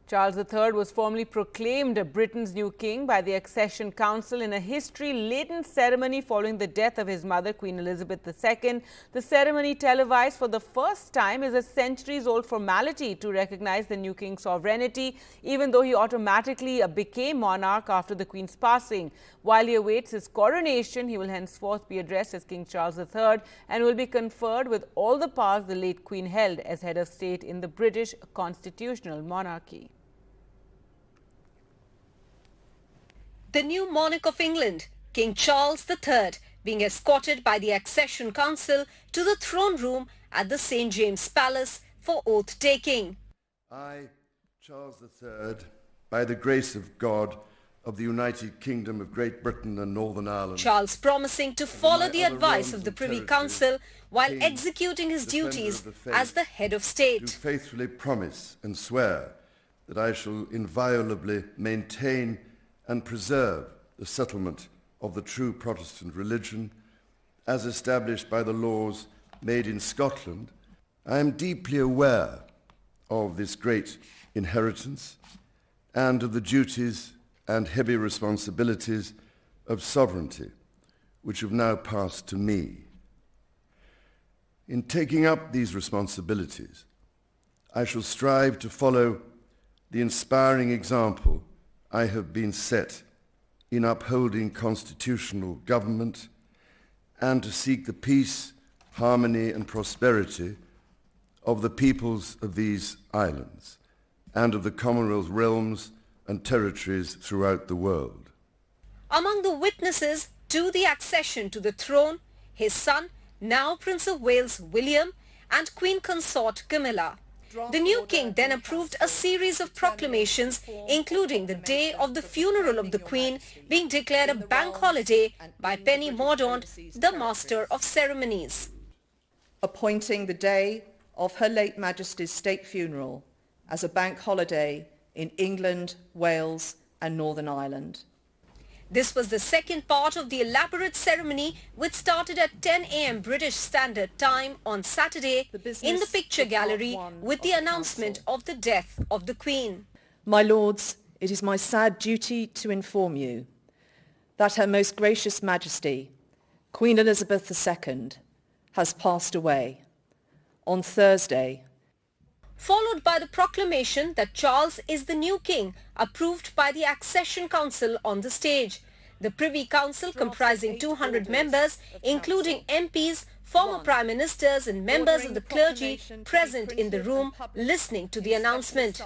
Charles III was formally proclaimed Britain's new king by the Accession Council in a history-laden ceremony following the death of his mother, Queen Elizabeth II. The ceremony, televised for the first time, is a centuries-old formality to recognize the new king's sovereignty, even though he automatically became monarch after the Queen's passing. While he awaits his coronation, he will henceforth be addressed as King Charles III and will be conferred with all the powers the late Queen held as head of state in the British constitutional monarchy. The new monarch of England, King Charles III, being escorted by the Accession Council to the throne room at the St. James Palace for oath-taking. I, Charles III, by the grace of God, of the United Kingdom of Great Britain and Northern Ireland. Charles promising to follow the advice of the Privy Council while executing his duties as the head of state. Do faithfully promise and swear that I shall inviolably maintain and preserve the settlement of the true Protestant religion as established by the laws made in Scotland. I am deeply aware of this great inheritance and of the duties and heavy responsibilities of sovereignty which have now passed to me. In taking up these responsibilities, I shall strive to follow the inspiring example I have been set in upholding constitutional government and to seek the peace, harmony and prosperity of the peoples of these islands and of the Commonwealth realms and territories throughout the world. Among the witnesses to the accession to the throne, his son, now Prince of Wales William, and Queen Consort Camilla. The new king then approved a series of proclamations, including the day of the funeral of the Queen being declared a bank holiday by Penny Mordaunt, the Master of Ceremonies. Appointing the day of Her late Majesty's state funeral as a bank holiday in England, Wales and Northern Ireland. This was the second part of the elaborate ceremony, which started at 10 a.m. British Standard Time on Saturday in the picture gallery with the announcement of the death of the Queen. My lords, it is my sad duty to inform you that Her Most Gracious Majesty, Queen Elizabeth II, has passed away on Thursday, followed by the proclamation that Charles is the new king, approved by the Accession Council on the stage. The Privy Council, comprising 200 members, including MPs, former Prime Ministers and members of the clergy, present in the room listening to the announcement.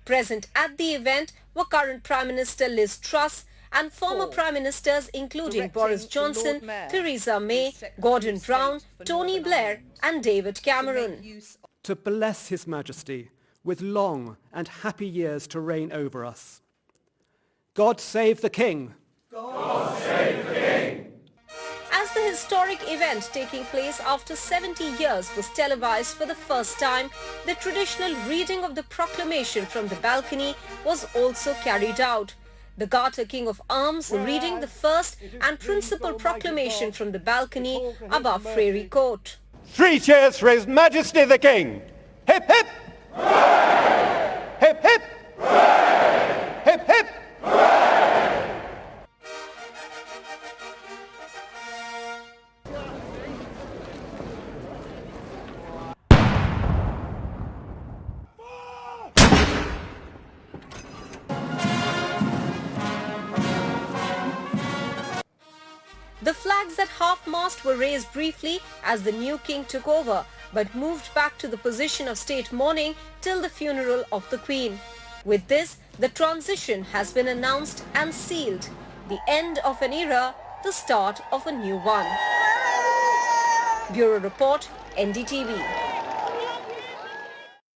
Present at the event were current Prime Minister Liz Truss and former Prime Ministers including Boris Johnson, Theresa May, Gordon Brown, Tony Blair and David Cameron. To bless His Majesty with long and happy years to reign over us. God save the King! God save the King! As the historic event taking place after 70 years was televised for the first time, the traditional reading of the proclamation from the balcony was also carried out. The Garter King of Arms reading the first and principal proclamation from the balcony above Frary Court. 3 cheers for His Majesty the King! Hip hip! Hooray! Hip hip! Hooray! Hip hip! Hooray! The flags at half-mast were raised briefly as the new king took over, but moved back to the position of state mourning till the funeral of the Queen. With this, the transition has been announced and sealed. The end of an era, the start of a new one. Bureau Report, NDTV.